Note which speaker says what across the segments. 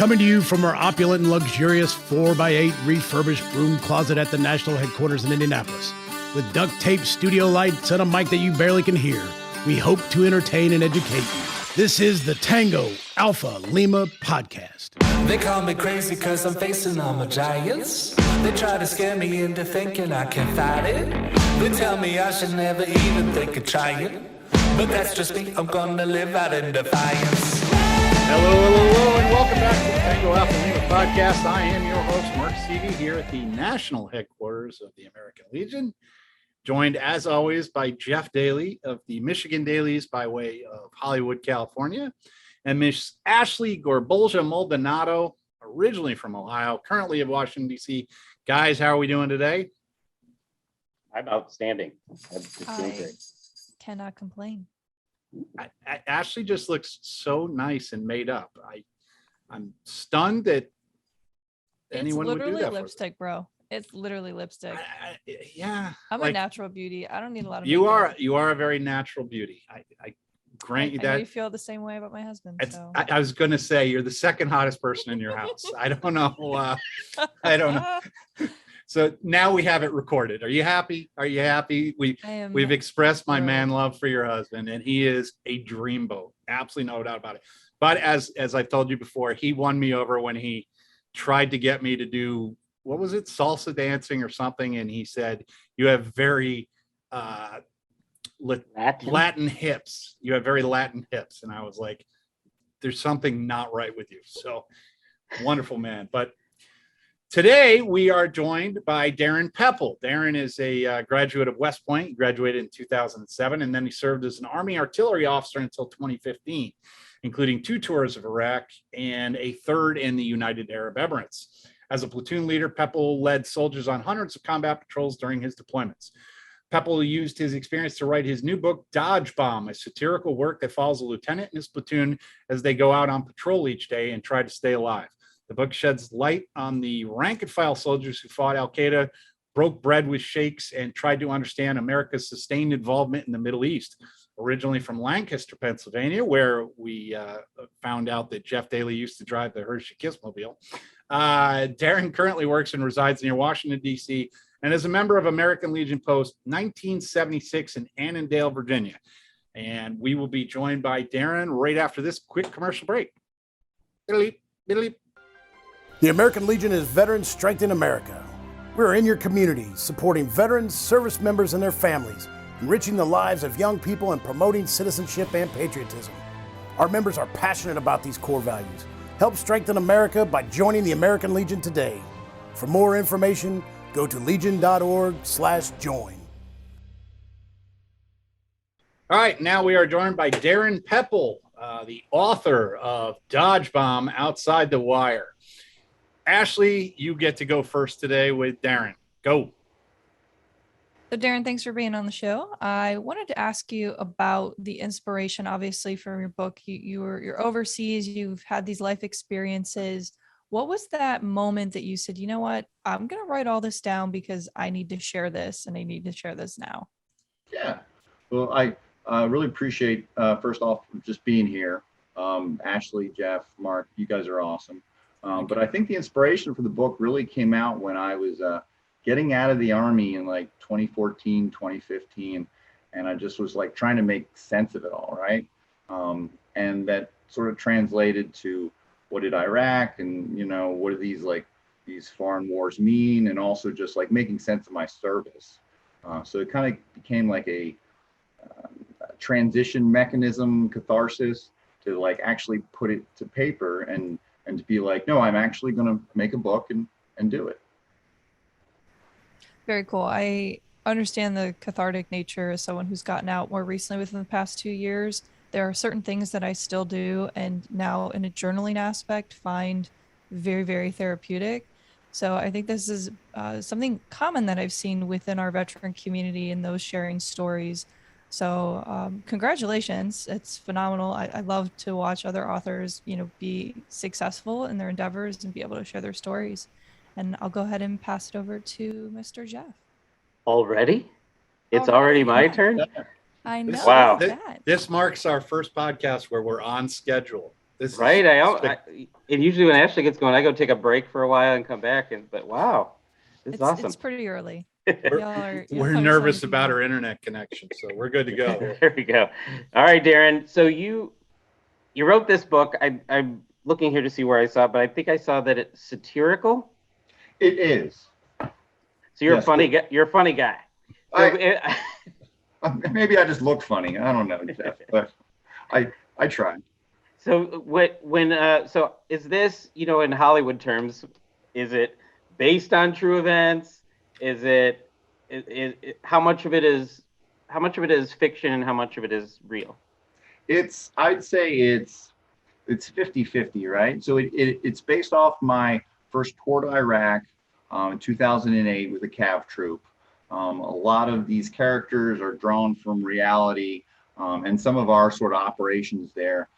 Speaker 1: Coming to you from our opulent and luxurious 4x8 refurbished room closet at the national headquarters in Indianapolis. With duct tape studio lights and a mic that you barely can hear, we hope to entertain and educate you. This is the Tango Alpha Lima podcast.
Speaker 2: They call me crazy cause I'm facing all my giants. They try to scare me into thinking I can fight it. They tell me I should never even think of trying. But that's just me, I'm gonna live out in defiance.
Speaker 3: Hello, and welcome back to the Tango Alpha Lima podcast. I am your host, Mark Seavey, here at the national headquarters of the American Legion, joined as always by Jeff Daly of the Michigan Dailies by way of Hollywood, California, and Miss Ashley Gorbolja Maldonado, originally from Ohio, currently in Washington, D.C. Guys, how are we doing today?
Speaker 4: I'm outstanding.
Speaker 5: I cannot complain.
Speaker 3: Ashley just looks so nice and made up. I'm stunned that anyone would do that.
Speaker 5: It's literally lipstick, bro. It's literally lipstick.
Speaker 3: Yeah,
Speaker 5: I'm a natural beauty. I don't need a lot of.
Speaker 3: You are a very natural beauty. I grant you that.
Speaker 5: I feel the same way about my husband. So.
Speaker 3: I was going to say you're the second hottest person in your house. I don't know. I don't know. So now we have it recorded. Are you happy? Are you happy? We've expressed my man love for your husband, and he is a dreamboat. Absolutely no doubt about it. But as I've told you before, he won me over when he tried to get me to do, what was it, salsa dancing or something, and he said, "You have very Latin hips. You have very Latin hips," and I was like, "There's something not right with you." So wonderful man, but. Today, we are joined by Darin Pepple. Darin is a graduate of West Point. He graduated in 2007, and then he served as an Army artillery officer until 2015, including 2 tours of Iraq and a 3rd in the United Arab Emirates. As a platoon leader, Pepple led soldiers on hundreds of combat patrols during his deployments. Pepple used his experience to write his new book, Dodgebomb, a satirical work that follows a lieutenant and his platoon as they go out on patrol each day and try to stay alive. The book sheds light on the rank and file soldiers who fought Al-Qaeda, broke bread with sheikhs, and tried to understand America's sustained involvement in the Middle East. Originally from Lancaster, Pennsylvania, where we found out that Jeff Daly used to drive the Hershey Kissmobile. Darin currently works and resides near Washington, D.C., and is a member of American Legion Post 1976 in Annandale, Virginia. And we will be joined by Darin right after this quick commercial break.
Speaker 1: The American Legion is Veterans Strength in America. We're in your community, supporting veterans, service members, and their families, enriching the lives of young people and promoting citizenship and patriotism. Our members are passionate about these core values. Help strengthen America by joining the American Legion today. For more information, go to legion.org/join.
Speaker 3: All right, now we are joined by Darin Pepple, the author of Dodgebomb Outside the Wire. Ashley, you get to go first today with Darin. Go.
Speaker 5: So Darin, thanks for being on the show. I wanted to ask you about the inspiration, obviously, from your book. You're overseas. You've had these life experiences. What was that moment that you said, you know what, I'm going to write all this down because I need to share this, and I need to share this now?
Speaker 6: Yeah. Well, I really appreciate, first off, just being here. Ashley, Jeff, Mark, you guys are awesome. But I think the inspiration for the book really came out when I was getting out of the Army in like 2014, 2015. And I just was like trying to make sense of it all, right? And that sort of translated to what did Iraq and, what do these foreign wars mean? And also just like making sense of my service. So it kind of became like a transition mechanism, catharsis, to like actually put it to paper and to be like, no, I'm actually going to make a book and do it.
Speaker 5: Very cool. I understand the cathartic nature as someone who's gotten out more recently within the past 2 years. There are certain things that I still do, and now in a journaling aspect, find very, very therapeutic. So I think this is something common that I've seen within our veteran community and those sharing stories. So congratulations. It's phenomenal. I love to watch other authors, be successful in their endeavors and be able to share their stories. And I'll go ahead and pass it over to Mr. Jeff.
Speaker 4: Already? It's already my turn?
Speaker 5: I know.
Speaker 4: Wow.
Speaker 3: This marks our first podcast where we're on schedule. This
Speaker 4: Right.
Speaker 3: is
Speaker 4: And usually when Ashley gets going, I go take a break for a while and come back. But wow, this is awesome.
Speaker 5: It's pretty early.
Speaker 3: we're nervous about our internet connection, so we're good to go.
Speaker 4: There we go. All right, Darin. So you wrote this book. I'm looking here to see where I saw it, but I think I saw that it's satirical.
Speaker 6: It is.
Speaker 4: So you're
Speaker 6: Yes,
Speaker 4: a funny guy. You're a funny guy. So
Speaker 6: Maybe I just look funny. I don't know, Jeff, but I try.
Speaker 4: So so is this, in Hollywood terms, is it based on true events? Is it how much of it is fiction and how much of it is real?
Speaker 6: I'd say it's 50-50, right? So it's based off my first tour to Iraq in 2008 with the Cav troop. A lot of these characters are drawn from reality, and some of our sort of operations there.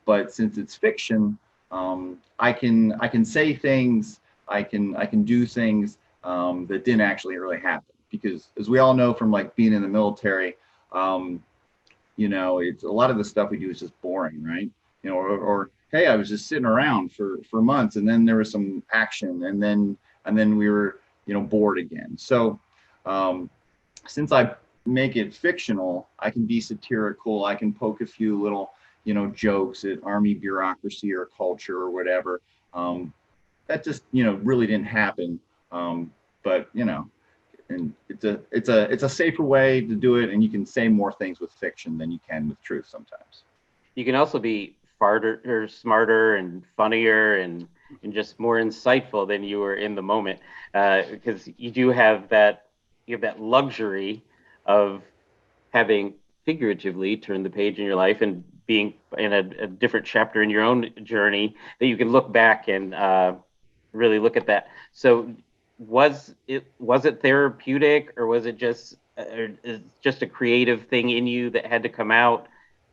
Speaker 6: But since it's fiction, I can say things, I can do things that didn't actually really happen. Because as we all know from like being in the military, it's a lot of the stuff we do is just boring, right? Or hey, I was just sitting around for months, and then there was some action, and then we were bored again. So since I make it fictional, I can be satirical. I can poke a few little jokes at Army bureaucracy or culture or whatever. That just really didn't happen. But and it's a safer way to do it, and you can say more things with fiction than you can with truth sometimes.
Speaker 4: You can also be farther or smarter and funnier and just more insightful than you were in the moment, because you have that luxury of having figuratively turned the page in your life and being in a different chapter in your own journey that you can look back and really look at that. So was it therapeutic, or was it just a creative thing in you that had to come out?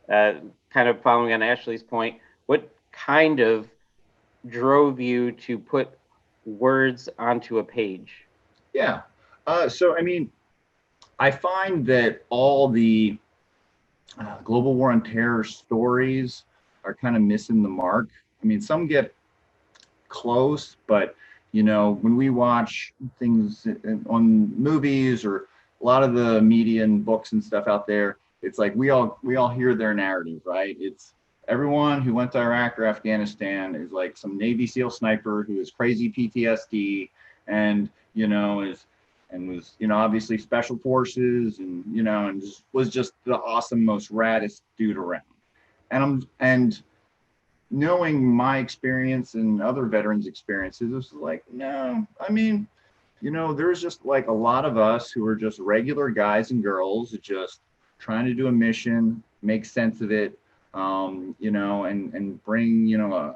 Speaker 4: Kind of following on Ashley's point, what kind of drove you to put words onto a page?
Speaker 6: Yeah. So, I mean, I find that all the global war on terror stories are kind of missing the mark. I mean, some get close, but, when we watch things on movies or a lot of the media and books and stuff out there, it's like we all hear their narrative, right? It's everyone who went to Iraq or Afghanistan is like some Navy SEAL sniper who has crazy PTSD and was obviously special forces and was just the awesome, most raddest dude around. And knowing my experience and other veterans' experiences, it was like, no, I mean, there's just like a lot of us who are just regular guys and girls just trying to do a mission, make sense of it, and bring, a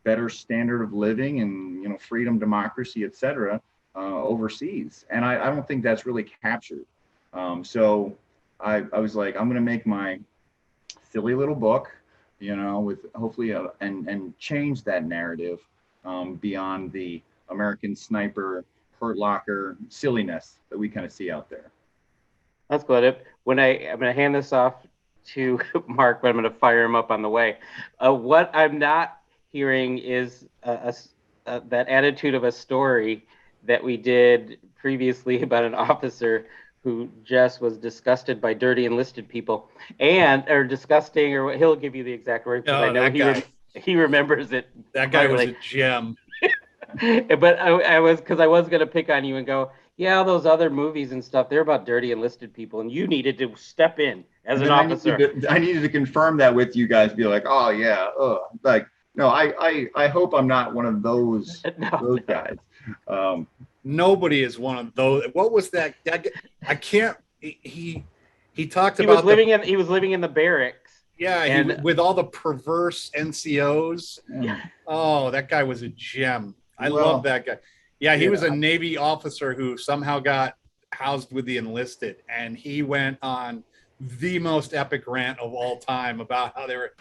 Speaker 6: better standard of living and, freedom, democracy, etc. Overseas. And I don't think that's really captured. So I was like, I'm going to make my silly little book, with hopefully and change that narrative beyond the American sniper, hurt locker silliness that we kind of see out there.
Speaker 4: That's good. I'm going to hand this off to Mark, but I'm going to fire him up on the way. What I'm not hearing is that attitude of a story that we did previously about an officer who just was disgusted by dirty enlisted people or disgusting, or he'll give you the exact word.
Speaker 3: No,
Speaker 4: I know he remembers it.
Speaker 3: That guy was a gem.
Speaker 4: But I was going to pick on you and go, yeah, those other movies and stuff, they're about dirty enlisted people, and you needed to step in as an officer.
Speaker 6: I needed to confirm that with you guys, be like, oh yeah, like, no, I hope I'm not one of those guys.
Speaker 3: Nobody is one of those. What was that? I can't. He talked
Speaker 4: about. He was living in the barracks.
Speaker 3: Yeah, with all the perverse NCOs.
Speaker 6: Yeah.
Speaker 3: Oh, that guy was a gem. I love that guy. Yeah, he was a Navy officer who somehow got housed with the enlisted, and he went on the most epic rant of all time about how they were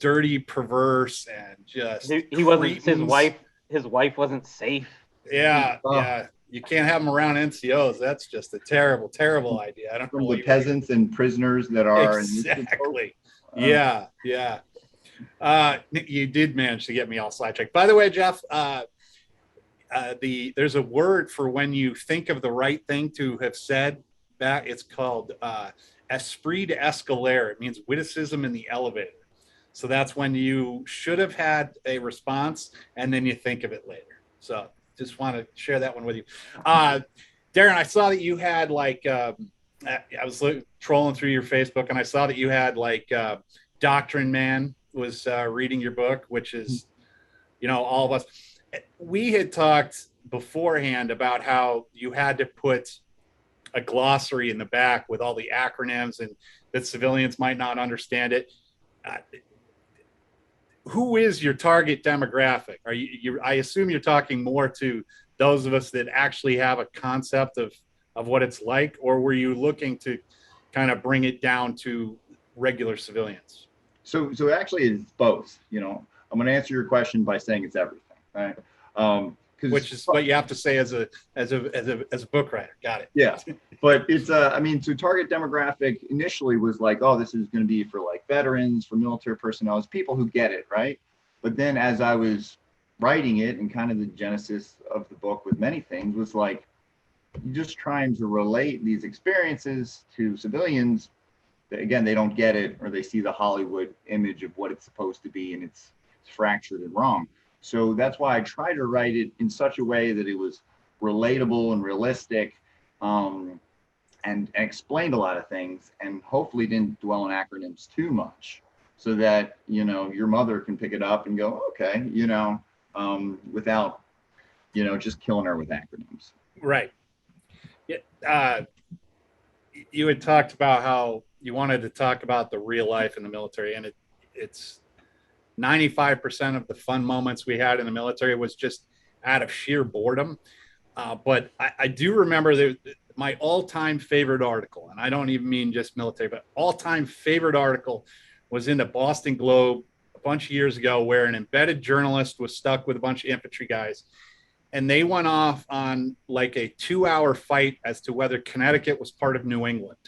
Speaker 3: dirty, perverse, and just
Speaker 4: he wasn't his wife wasn't safe.
Speaker 3: Yeah. You can't have them around NCOs. That's just a terrible, terrible idea. I don't know
Speaker 6: the peasants and prisoners that are
Speaker 3: exactly. Yeah. You did manage to get me all sidetracked. By the way, Jeff, there's a word for when you think of the right thing to have said. That it's called esprit d'escalier. It means witticism in the elevator. So that's when you should have had a response and then you think of it later. So just want to share that one with you. Darin, I saw that you had like, I was trolling through your Facebook and I saw that you had like Doctrine Man was reading your book, which is, all of us. We had talked beforehand about how you had to put a glossary in the back with all the acronyms and that civilians might not understand it. Who is your target demographic? Are I assume you're talking more to those of us that actually have a concept of what it's like, or were you looking to kind of bring it down to regular civilians?
Speaker 6: So actually it's both. I'm going to answer your question by saying it's everything, right?
Speaker 3: Which is what you have to say as a book writer. Got it.
Speaker 6: Yeah, but it's so target demographic initially was like, oh, this is going to be for like veterans, for military personnel, it's people who get it, right? But then as I was writing it, and kind of the genesis of the book with many things was like, you're just trying to relate these experiences to civilians. Again, they don't get it, or they see the Hollywood image of what it's supposed to be, and it's fractured and wrong. So that's why I try to write it in such a way that it was relatable and realistic, and explained a lot of things, and hopefully didn't dwell on acronyms too much, so that your mother can pick it up and go, okay, without just killing her with acronyms.
Speaker 3: Right. Yeah. You had talked about how you wanted to talk about the real life in the military, and it's 95% of the fun moments we had in the military was just out of sheer boredom. But I do remember that my all-time favorite article, and I don't even mean just military, but all-time favorite article was in the Boston Globe a bunch of years ago, where an embedded journalist was stuck with a bunch of infantry guys. And they went off on like a 2-hour fight as to whether Connecticut was part of New England.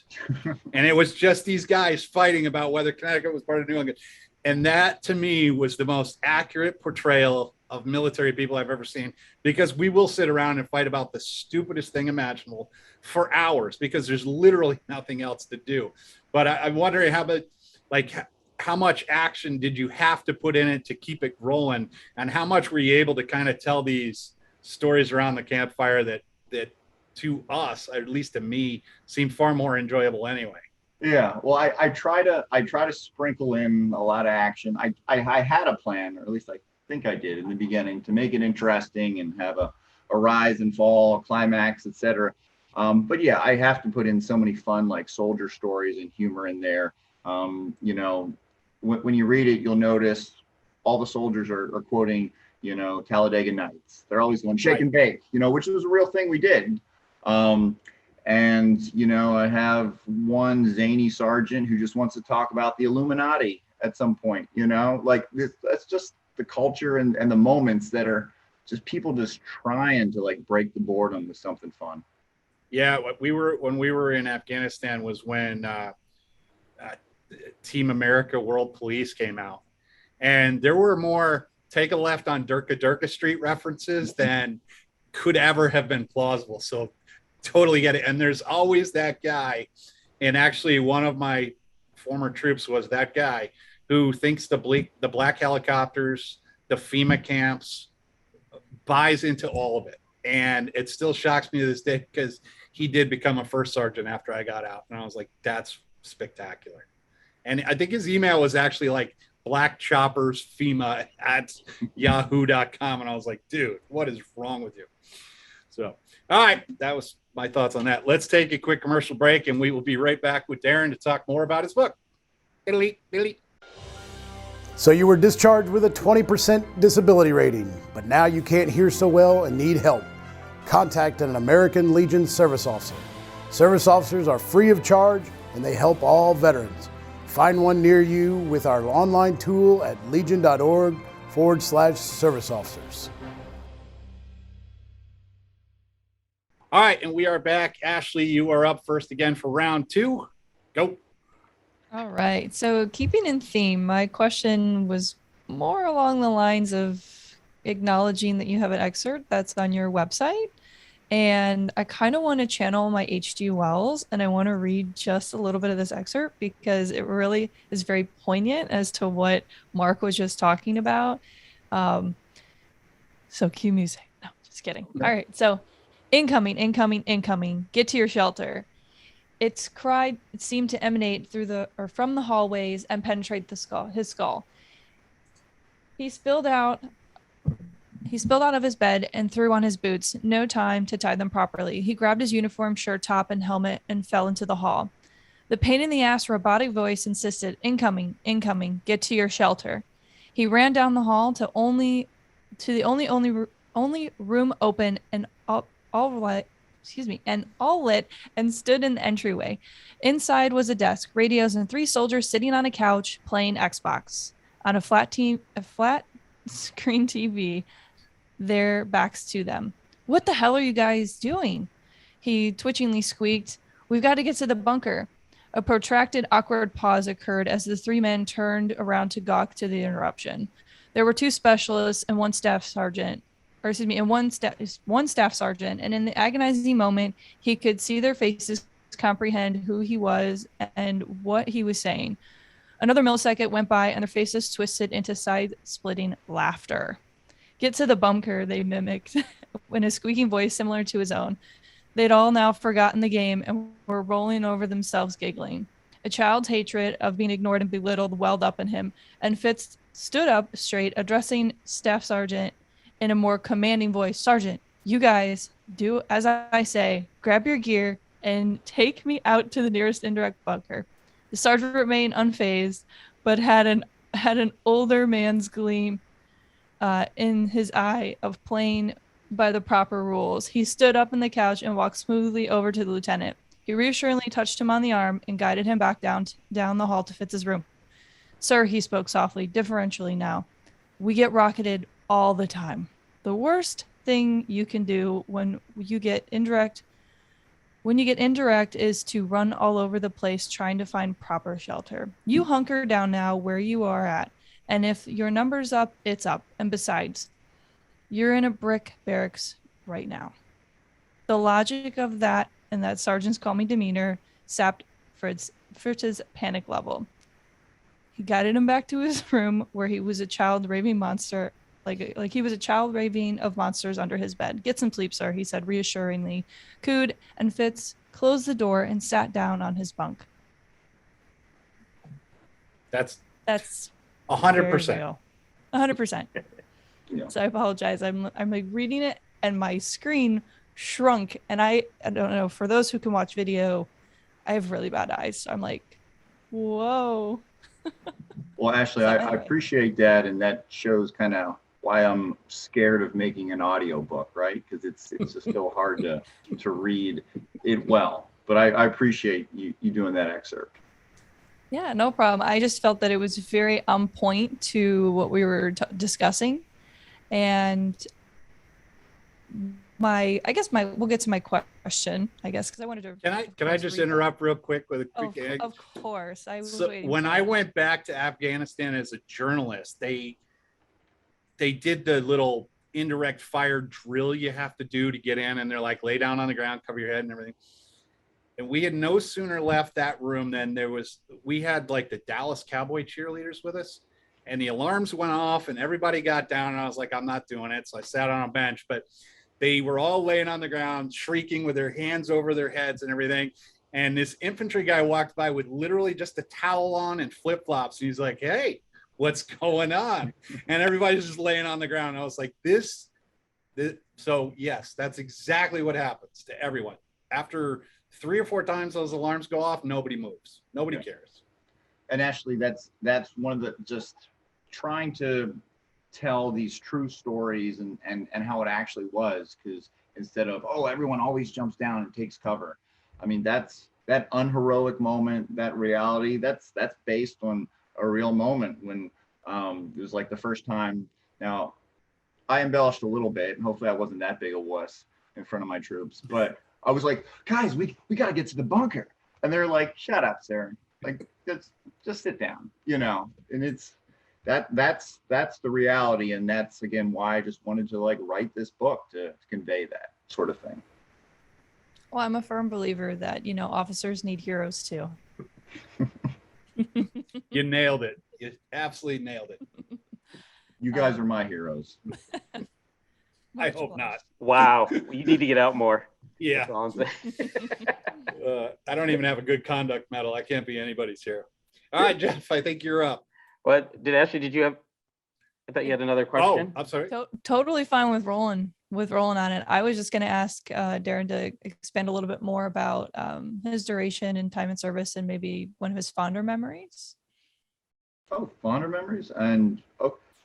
Speaker 3: And it was just these guys fighting about whether Connecticut was part of New England. And that, to me, was the most accurate portrayal of military people I've ever seen, because we will sit around and fight about the stupidest thing imaginable for hours because there's literally nothing else to do. But I'm wondering how much action did you have to put in it to keep it rolling? And how much were you able to kind of tell these stories around the campfire that to us, or at least to me, seem far more enjoyable anyway?
Speaker 6: Yeah, well, I try to sprinkle in a lot of action. I had a plan, or at least I think I did in the beginning, to make it interesting and have a rise and fall, a climax, etc. But yeah, I have to put in so many fun like soldier stories and humor in there. When you read it, you'll notice all the soldiers are quoting, Talladega Nights. They're always going shake and bake, which was a real thing we did. And, I have one zany sergeant who just wants to talk about the Illuminati at some point, like that's just the culture and the moments that are just people just trying to like break the boredom with something fun.
Speaker 3: Yeah. When we were in Afghanistan was when Team America World Police came out, and there were more take a left on Durka Durka Street references than could ever have been plausible. So totally get it. And there's always that guy, and actually one of my former troops was that guy who thinks the black helicopters, the FEMA camps, buys into all of it. And it still shocks me to this day because he did become a first sergeant after I got out. And I was like, that's spectacular. And I think his email was actually like blackchoppersfema@yahoo.com. And I was like, dude, what is wrong with you? So, all right, that was my thoughts on that. Let's take a quick commercial break, and we will be right back with Darin to talk more about his book.
Speaker 1: So you were discharged with a 20% disability rating, but now you can't hear so well and need help. Contact an American Legion service officer. Service officers are free of charge, and they help all veterans. Find one near you with our online tool at legion.org/service officers.
Speaker 3: All right, and we are back. Ashley, you are up first again for round two. Go.
Speaker 5: All right. So keeping in theme, my question was more along the lines of acknowledging that you have an excerpt that's on your website. And I kind of want to channel my H.G. Wells and I want to read just a little bit of this excerpt because it really is very poignant as to what Mark was just talking about. Um, so cue music. No, just kidding.
Speaker 6: Okay.
Speaker 5: All right. So incoming, incoming, incoming. Get to your shelter. Its cry seemed to emanate through the or from the hallways and penetrate his skull. He spilled out of his bed and threw on his boots. No time to tie them properly. He grabbed his uniform, shirt, top, and helmet and fell into the hall. The pain in the ass robotic voice insisted, incoming, incoming, get to your shelter. He ran down the hall to the only room open and all lit and stood in the entryway. Inside was a desk, radios, and 3 soldiers sitting on a couch playing Xbox on a flat screen TV, their backs to them. What the hell are you guys doing? He twitchingly squeaked. We've got to get to the bunker. A protracted, awkward pause occurred as the 3 men turned around to gawk to the interruption. There were 2 specialists and one staff sergeant, one staff sergeant, and in the agonizing moment, he could see their faces comprehend who he was and what he was saying. Another millisecond went by and their faces twisted into side-splitting laughter. Get to the bunker, they mimicked, in a squeaking voice similar to his own. They'd all now forgotten the game and were rolling over themselves giggling. A child's hatred of being ignored and belittled welled up in him, and Fitz stood up straight, addressing Staff Sergeant in a more commanding voice. Sergeant, you guys do as I say. Grab your gear and take me out to the nearest indirect bunker. The sergeant remained unfazed, but had an older man's gleam in his eye of playing by the proper rules. He stood up on the couch and walked smoothly over to the lieutenant. He reassuringly touched him on the arm and guided him back down the hall to Fitz's room. Sir, he spoke softly, deferentially now. We get rocketed all the time. The worst thing you can do when you get indirect is to run all over the place trying to find proper shelter. You hunker down now where you are at, and if your number's up, it's up. And besides, you're in a brick barracks right now. The logic of that and that sergeant's calming demeanor sapped Fritz's panic level. He guided him back to his room where he was a child raving monster, like he was a child raving of monsters under his bed. Get some sleep, sir, he said reassuringly, cooed, and Fitz closed the door and sat down on his bunk.
Speaker 3: That's
Speaker 5: 100%. 100%.
Speaker 6: Yeah.
Speaker 5: So I apologize. I'm like reading it and my screen shrunk, and I don't know, for those who can watch video, I have really bad eyes. So I'm like, whoa.
Speaker 6: Well, Ashley,
Speaker 5: So
Speaker 6: I
Speaker 5: anyway.
Speaker 6: appreciate that, and that shows kind of why I'm scared of making an audio book, right? Because it's just still hard to read it well. But I appreciate you doing that excerpt.
Speaker 5: Yeah, no problem. I just felt that it was very on point to what we were discussing. And we'll get to my question, I guess, because I wanted to.
Speaker 3: Can I just interrupt real quick with a quick egg?
Speaker 5: Of course. I was
Speaker 3: So
Speaker 5: waiting.
Speaker 3: when
Speaker 5: for
Speaker 3: I
Speaker 5: it.
Speaker 3: went back to Afghanistan as a journalist, they did the little indirect fire drill you have to do to get in, and they're like, lay down on the ground, cover your head and everything. And we had no sooner left that room than we had like the Dallas Cowboy cheerleaders with us, and the alarms went off and everybody got down, and I was like, I'm not doing it. So I sat on a bench, but they were all laying on the ground, shrieking with their hands over their heads and everything. And this infantry guy walked by with literally just a towel on and flip-flops. And he's like, hey, what's going on? And everybody's just laying on the ground. I was like, this. So yes, that's exactly what happens to everyone. After 3 or 4 times those alarms go off, nobody moves. Nobody cares.
Speaker 6: And Ashley, that's one of the, just trying to tell these true stories and how it actually was, because instead of, oh, everyone always jumps down and takes cover. I mean, that unheroic moment, that reality, that's based on a real moment when it was like the first time. Now, I embellished a little bit, and hopefully I wasn't that big a wuss in front of my troops, but I was like, guys, we got to get to the bunker. And they're like, shut up, sir. like just sit down, and it's that's the reality. And that's again why I just wanted to like write this book to convey that sort of thing.
Speaker 5: Well, I'm a firm believer that, officers need heroes too.
Speaker 3: You nailed it. You absolutely nailed it.
Speaker 6: You guys are my heroes.
Speaker 3: I hope not.
Speaker 4: Wow, you need to get out more.
Speaker 3: Yeah.
Speaker 4: That's all I'm saying.
Speaker 3: I don't even have a good conduct medal. I can't be anybody's hero. All right, Jeff, I think you're up.
Speaker 4: What did you have? I thought you had another question.
Speaker 3: Oh, I'm sorry.
Speaker 5: Totally fine with rolling on it. I was just going to ask Darin to expand a little bit more about his duration and time in service and maybe one of his fonder memories.
Speaker 6: Oh, fonder memories. And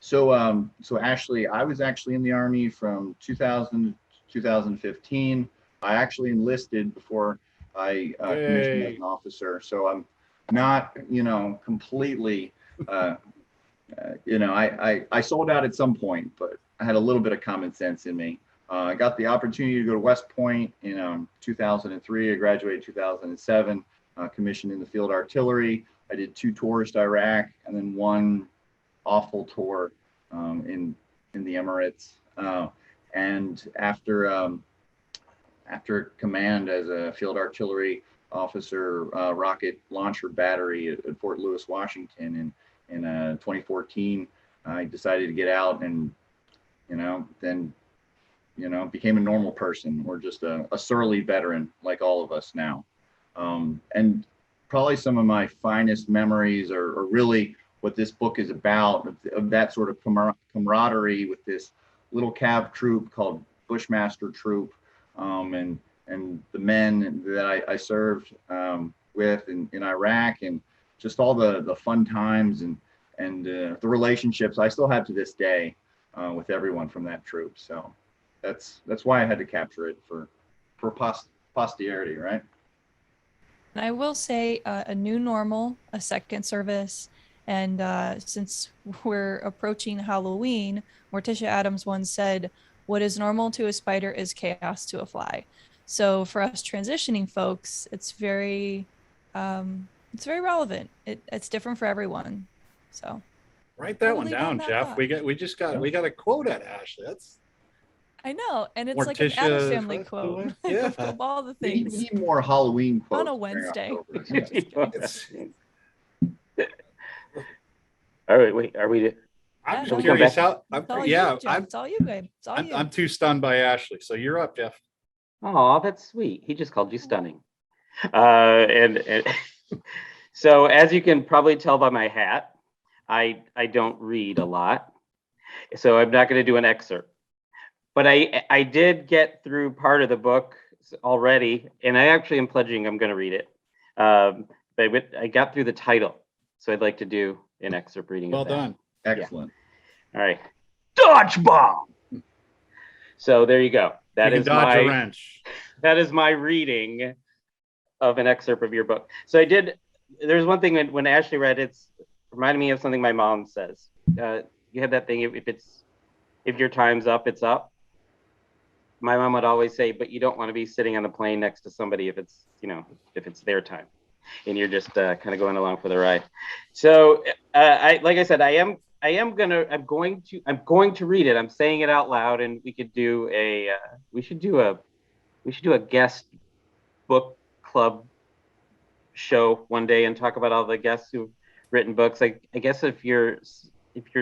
Speaker 6: so Ashley, I was actually in the Army from 2000 to 2015. I actually enlisted before I commissioned as an officer. So I'm not, completely, I sold out at some point, but I had a little bit of common sense in me. I got the opportunity to go to West Point in 2003. I graduated 2007, commissioned in the field artillery. I did 2 tours to Iraq and then 1 awful tour in the Emirates. And after command as a field artillery officer, rocket launcher battery at Fort Lewis, Washington in 2014, I decided to get out and, then, became a normal person, or just a surly veteran like all of us now. And probably some of my finest memories are really what this book is about, of that sort of camaraderie with this little cav troop called Bushmaster Troop, and the men that I served with in Iraq, and just all the fun times and the relationships I still have to this day with everyone from that troop. So that's why I had to capture it for posterity, right?
Speaker 5: And I will say a new normal, a second service. And since we're approaching Halloween, Morticia Adams once said, "What is normal to a spider is chaos to a fly." So for us transitioning folks, it's very relevant. It's different for everyone. So
Speaker 3: write that one down, Jeff. We got a quote at Ashley. That's,
Speaker 5: I know, and it's
Speaker 3: Morticia,
Speaker 5: like an Addams Family quote.
Speaker 3: Yeah.
Speaker 5: Of all the
Speaker 6: We
Speaker 5: things.
Speaker 6: need more Halloween quotes
Speaker 5: On a Wednesday.
Speaker 4: All right, wait, are we?
Speaker 3: I'm
Speaker 5: Yeah,
Speaker 3: curious
Speaker 4: no.
Speaker 3: how.
Speaker 5: It's all
Speaker 3: Yeah,
Speaker 5: you, Jeff. It's all you, babe. It's all you.
Speaker 3: I'm too stunned by Ashley. So you're up, Jeff.
Speaker 4: Oh, that's sweet. He just called you stunning. And so, as you can probably tell by my hat, I don't read a lot, so I'm not going to do an excerpt. But I did get through part of the book already, and I actually am pledging I'm going to read it. But I got through the title, so I'd like to do an excerpt reading.
Speaker 3: Well
Speaker 4: of that.
Speaker 3: done.
Speaker 6: Excellent.
Speaker 4: All right. Dodgebomb. So there you go. That
Speaker 3: You
Speaker 4: is
Speaker 3: can dodge
Speaker 4: my
Speaker 3: a wrench.
Speaker 4: that is my reading of an excerpt of your book. So there's one thing when Ashley read it's reminded me of something my mom says. You have that thing, if your time's up, it's up. My mom would always say, but you don't want to be sitting on the plane next to somebody if it's their time and you're just kind of going along for the ride. So like I said, I'm going to read it. I'm saying it out loud, and we should do a guest book club show one day and talk about all the guests who've written books. I guess if you're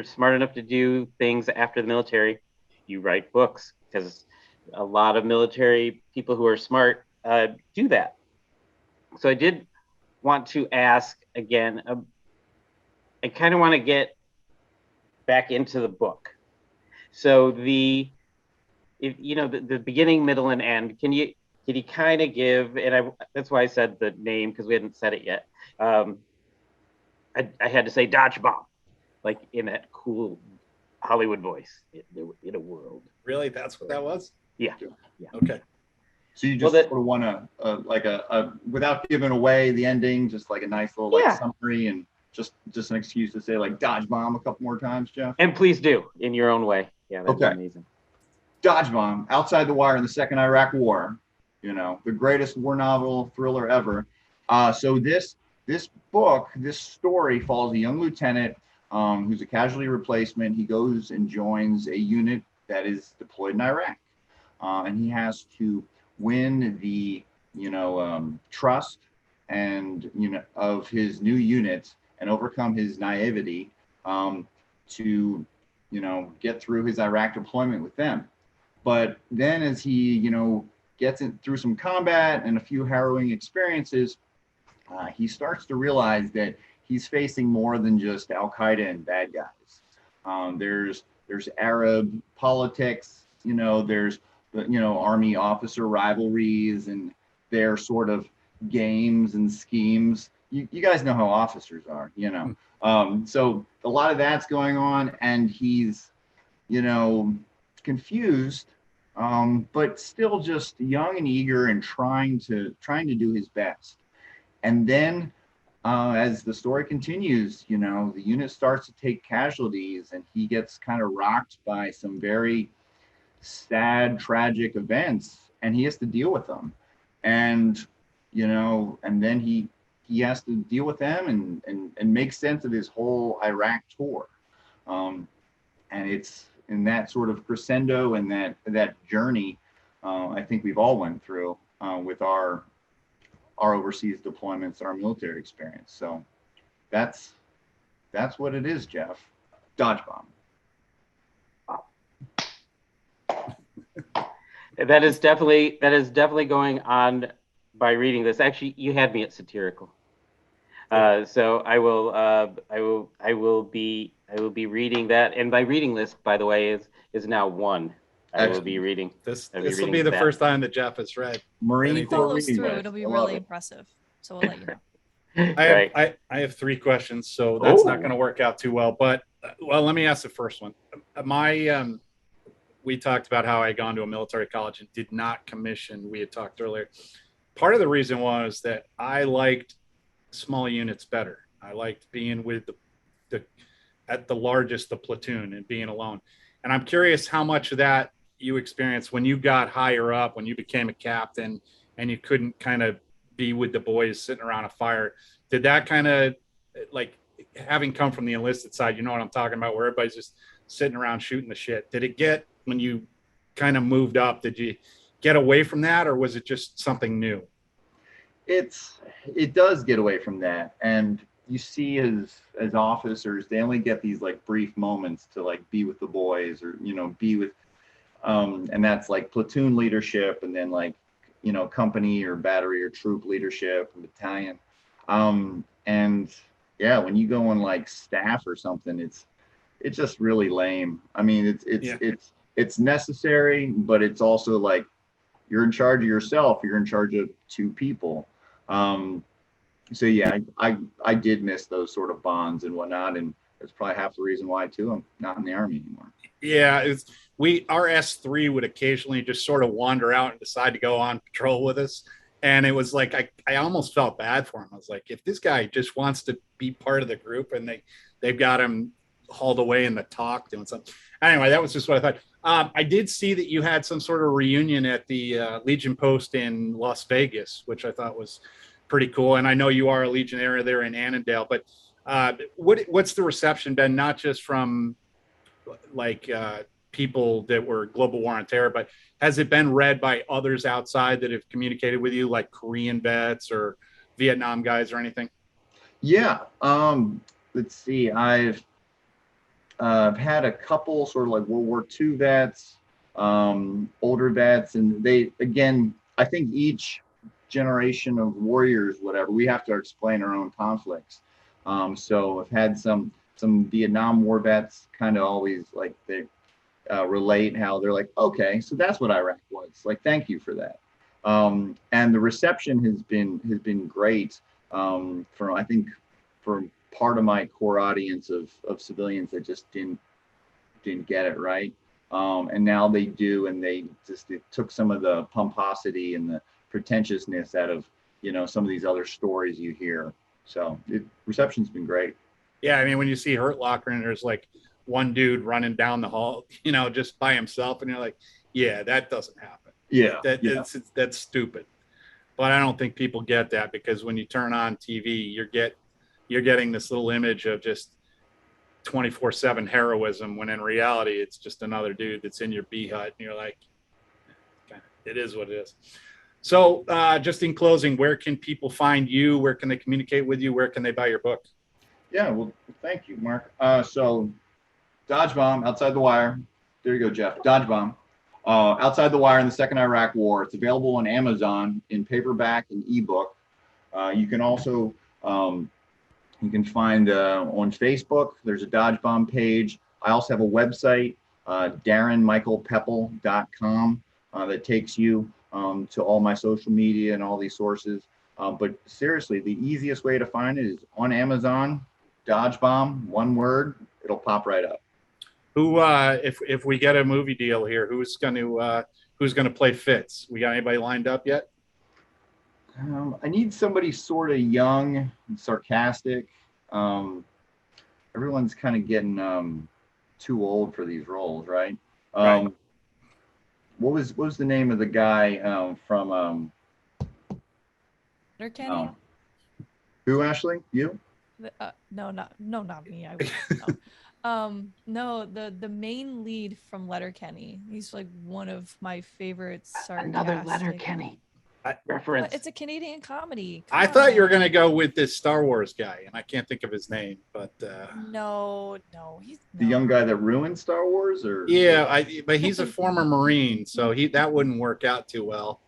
Speaker 4: smart enough to do things after the military, you write books, because a lot of military people who are smart do that. So I did want to ask again, I kind of want to get back into the book. So the beginning, middle, and end, can you kind of give, and that's why I said the name, because we hadn't said it yet. I had to say Dodgebomb, like in that cool Hollywood voice, in a world.
Speaker 3: Really? That's what that was?
Speaker 4: Yeah.
Speaker 3: Okay.
Speaker 6: So you just sort of want to without giving away the ending, just like a nice little summary, and just an excuse to say like Dodgebomb a couple more times, Jeff.
Speaker 4: And please do in your own way. Yeah, that'd be amazing.
Speaker 6: Dodgebomb, Outside the Wire in the Second Iraq War, the greatest war novel thriller ever. So this this book, this story follows a young lieutenant who's a casualty replacement. He goes and joins a unit that is deployed in Iraq, and he has to win the trust and of his new unit and overcome his naivety to get through his Iraq deployment with them. But then as he gets through some combat and a few harrowing experiences, he starts to realize that he's facing more than just Al-Qaeda and bad guys. There's Arab politics, there's army officer rivalries and their sort of games and schemes. You guys know how officers are, so a lot of that's going on, and he's confused, but still just young and eager and trying to do his best. And then as the story continues, the unit starts to take casualties, and he gets kind of rocked by some very sad, tragic events, and he has to deal with them. And and then he has to deal with them and make sense of his whole Iraq tour. And it's in that sort of crescendo and that journey I think we've all went through with our overseas deployments, our military experience. So that's what it is, Jeff. Dodgebomb.
Speaker 4: That is definitely going on by reading this. Actually, you had me at satirical. So I will be reading that. And my reading list, by the way, is now 1. I will be reading.
Speaker 3: This will be the first time that Jeff has read
Speaker 6: Marine Corps
Speaker 5: follows
Speaker 6: reading
Speaker 5: through.
Speaker 6: list.
Speaker 5: It'll be
Speaker 6: I love
Speaker 5: really
Speaker 6: it.
Speaker 5: impressive. So we'll let you know.
Speaker 3: I have 3 questions, so that's not going to work out too well. But let me ask the first one. We talked about how I had gone to a military college and did not commission. We had talked earlier. Part of the reason was that I liked small units better. I liked being with at the largest, the platoon, and being alone. And I'm curious how much of that you experienced when you got higher up, when you became a captain and you couldn't kind of be with the boys sitting around a fire. Did that kind of, like, having come from the enlisted side, you know what I'm talking about, where everybody's just sitting around shooting the shit. Did it get, when you kind of moved up, did you get away from that, or was it just something new?
Speaker 6: It does get away from that. And you see as officers, they only get these like brief moments to like be with the boys or, be with, and that's like platoon leadership, and then like, company or battery or troop leadership and battalion. And yeah, when you go on like staff or something, it's just really lame. I mean, it's necessary, but it's also like you're in charge of yourself. You're in charge of 2 people. So yeah, I did miss those sort of bonds and whatnot, and that's probably half the reason why too I'm not in the Army anymore.
Speaker 3: Yeah, our S3 would occasionally just sort of wander out and decide to go on patrol with us. And it was like, I almost felt bad for him. I was like, if this guy just wants to be part of the group and they've got him hauled away in the talk doing something. Anyway, that was just what I thought. I did see that you had some sort of reunion at the Legion Post in Las Vegas, which I thought was pretty cool. And I know you are a Legionnaire there in Annandale, but what's the reception been, not just from like people that were Global War on Terror, but has it been read by others outside that have communicated with you, like Korean vets or Vietnam guys or anything?
Speaker 6: Yeah. Let's see. I've had a couple sort of like World War II vets, older vets, and they, again, I think each generation of warriors, whatever, we have to explain our own conflicts. So I've had some Vietnam War vets kind of always like they relate how they're like, okay, so that's what Iraq was like. Thank you for that. And the reception has been great I think from part of my core audience of civilians that just didn't get it right. And now they do, and it took some of the pomposity and the pretentiousness out of, some of these other stories you hear. So reception's been great.
Speaker 3: Yeah, I mean, when you see Hurt Locker and there's like one dude running down the hall, just by himself, and you're like, yeah, that doesn't happen.
Speaker 6: Yeah,
Speaker 3: That's stupid. But I don't think people get that, because when you turn on TV, you're getting this little image of just 24/7 heroism, when in reality it's just another dude that's in your bee hut, and you're like, it is what it is. So just in closing, where can people find you? Where can they communicate with you? Where can they buy your book?
Speaker 6: Yeah, well, thank you, Mark. So Dodgebomb, Outside the Wire. There you go, Jeff. Dodgebomb. Outside the Wire in the Second Iraq War. It's available on Amazon in paperback and ebook. You can also you can find on Facebook. There's a Dodgebomb page. I also have a website, DarinPepple.com, that takes you to all my social media and all these sources. But seriously, the easiest way to find it is on Amazon. Dodgebomb, one word. It'll pop right up.
Speaker 3: Who, if we get a movie deal here, who's going to play Fitz? We got anybody lined up yet?
Speaker 6: I need somebody sort of young and sarcastic. Everyone's kind of getting too old for these roles, right?
Speaker 3: Right.
Speaker 6: What was the name of the guy from?
Speaker 5: Letterkenny?
Speaker 6: Who, Ashley? You?
Speaker 5: No, not me. I no, the main lead from Letterkenny. He's like one of my favorites.
Speaker 4: Another Letterkenny reference.
Speaker 5: It's a Canadian comedy.
Speaker 3: I thought you were going to go with this Star Wars guy, and I can't think of his name, but
Speaker 5: no, he's
Speaker 6: the young guy that ruined Star Wars, or
Speaker 3: yeah, but he's a former Marine, so that wouldn't work out too well.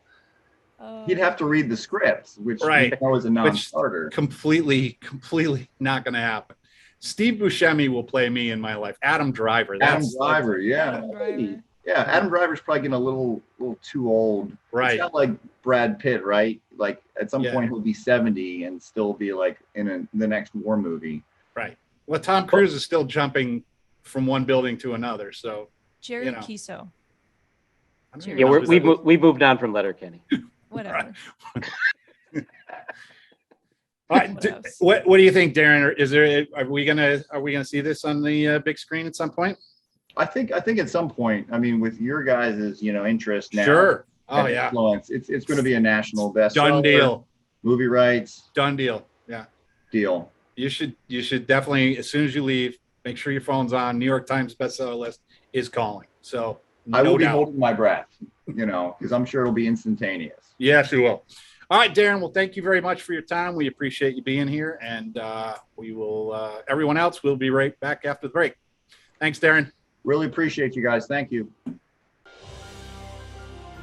Speaker 6: He'd have to read the script, which
Speaker 3: Right.
Speaker 6: you know is a non-starter.
Speaker 3: Completely not going to happen. Steve Buscemi will play me in my life. Adam Driver.
Speaker 6: Adam Driver, yeah.
Speaker 5: Adam Driver.
Speaker 6: Yeah, Adam Driver's probably getting a little too old.
Speaker 3: Right.
Speaker 6: It's not like Brad Pitt, right? Like at some
Speaker 3: Yeah.
Speaker 6: point he'll be 70 and still be like in the next war movie.
Speaker 3: Right. Well, Tom Cruise is still jumping from one building to another. So
Speaker 5: Jerry
Speaker 3: you know.
Speaker 5: Kiso.
Speaker 3: I don't even
Speaker 4: Yeah,
Speaker 3: know who that is.
Speaker 4: we moved on from Letterkenny.
Speaker 5: Whatever.
Speaker 3: All right. What do you think, Darin? Are we gonna see this on the big screen at some point?
Speaker 6: I think at some point, I mean, with your guys' interest now,
Speaker 3: Sure. Oh
Speaker 6: and
Speaker 3: yeah.
Speaker 6: influence, it's going to be a national bestseller.
Speaker 3: Done deal.
Speaker 6: Movie rights
Speaker 3: Done deal. Yeah.
Speaker 6: deal.
Speaker 3: You should definitely, as soon as you leave, make sure your phone's on. New York Times bestseller list is calling. So
Speaker 6: I will
Speaker 3: no
Speaker 6: be
Speaker 3: doubt.
Speaker 6: holding my breath, because I'm sure it'll be instantaneous.
Speaker 3: Yes, you will. All right, Darin. Well, thank you very much for your time. We appreciate you being here, and we will. Everyone else, we'll be right back after the break. Thanks, Darin.
Speaker 6: Really appreciate you guys. Thank you.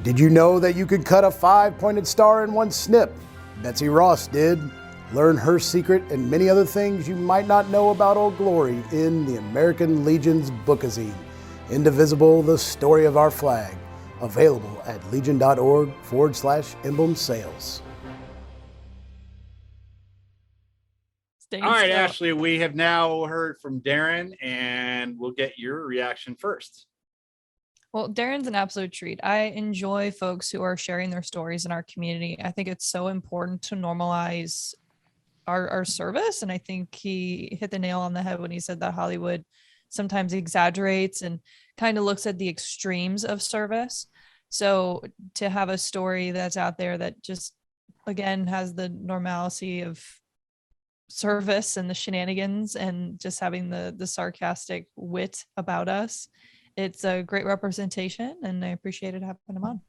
Speaker 1: Did you know that you could cut a 5-pointed star in one snip? Betsy Ross did. Learn her secret and many other things you might not know about Old Glory in the American Legion's bookazine, Indivisible, the Story of Our Flag. Available at legion.org/emblem sales.
Speaker 5: Staying
Speaker 3: All right,
Speaker 5: still.
Speaker 3: Ashley, we have now heard from Darin, and we'll get your reaction first.
Speaker 5: Well, Darin's an absolute treat. I enjoy folks who are sharing their stories in our community. I think it's so important to normalize our service. And I think he hit the nail on the head when he said that Hollywood sometimes exaggerates and kind of looks at the extremes of service. So to have a story that's out there that just, again, has the normalcy of service and the shenanigans and just having the sarcastic wit about us, it's a great representation, and I appreciated having him on.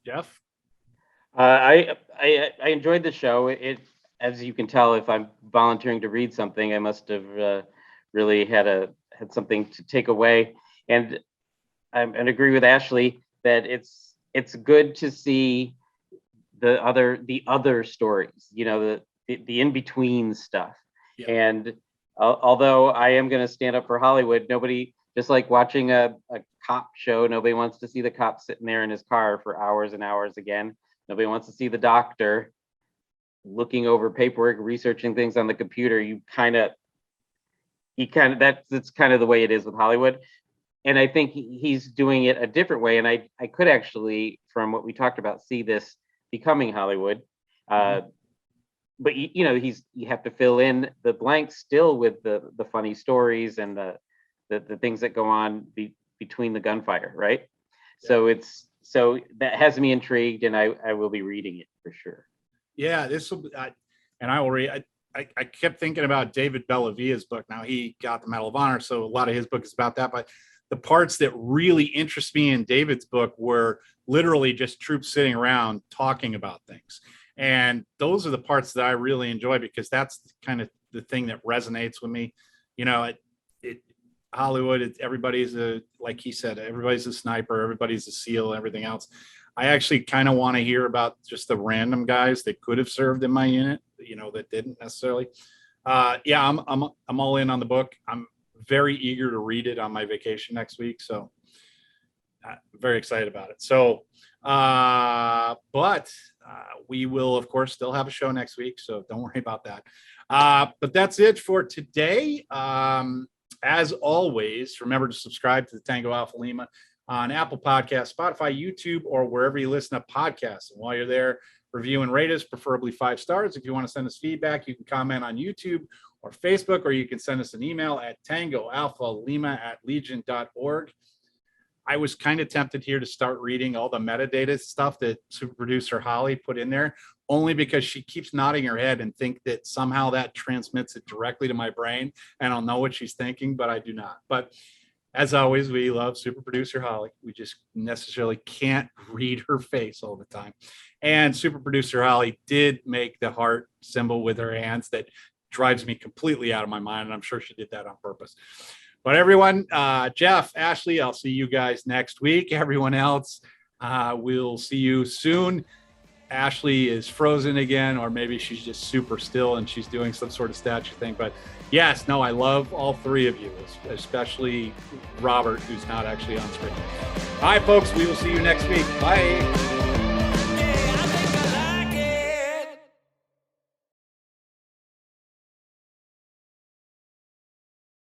Speaker 3: Jeff?
Speaker 4: I enjoyed the show. It, as you can tell, if I'm volunteering to read something, I must have really had something to take away. And I agree with Ashley that it's good to see the other stories, the in between stuff.
Speaker 3: Yeah.
Speaker 4: And although I am going to stand up for Hollywood, nobody, just like watching a cop show, nobody wants to see the cop sitting there in his car for hours and hours again. Nobody wants to see the doctor looking over paperwork, researching things on the computer. That's kind of the way it is with Hollywood. And I think he's doing it a different way. And I could actually, from what we talked about, see this becoming Hollywood. But you have to fill in the blanks still with the funny stories and the things that go on between the gunfire, right? Yeah. So it's So that has me intrigued, and I will be reading it for sure.
Speaker 3: Yeah, this will, and I will read. I kept thinking about David Bellavia's book. Now he got the Medal of Honor, so a lot of his book is about that. But the parts that really interest me in David's book were literally just troops sitting around talking about things. And those are the parts that I really enjoy, because that's kind of the thing that resonates with me. You know, Hollywood, everybody's like he said, everybody's a sniper, everybody's a SEAL, everything else. I actually kind of want to hear about just the random guys that could have served in my unit, you know, that didn't necessarily. Yeah, I'm all in on the book. I'm very eager to read it on my vacation next week. So I'm very excited about it. So, but we will, of course, still have a show next week. So don't worry about that. But that's it for today. As always, remember to subscribe to the Tango Alpha Lima on Apple Podcasts, Spotify, YouTube, or wherever you listen to podcasts. And while you're there, review and rate us, preferably 5 stars. If you want to send us feedback, you can comment on YouTube or Facebook, or you can send us an email at tangoalphalima@legion.org. I was kind of tempted here to start reading all the metadata stuff that super producer Holly put in there, only because she keeps nodding her head and think that somehow that transmits it directly to my brain and I'll know what she's thinking, but I do not. But as always, we love super producer Holly. We just necessarily can't read her face all the time. And super producer Holly did make the heart symbol with her hands that drives me completely out of my mind. And I'm sure she did that on purpose. But everyone, Jeff, Ashley, I'll see you guys next week. Everyone else, we'll see you soon. Ashley is frozen again, or maybe she's just super still and she's doing some sort of statue thing. But yes, no, I love all 3 of you, especially Robert, who's not actually on screen. All right, folks, we will see you next week. Bye.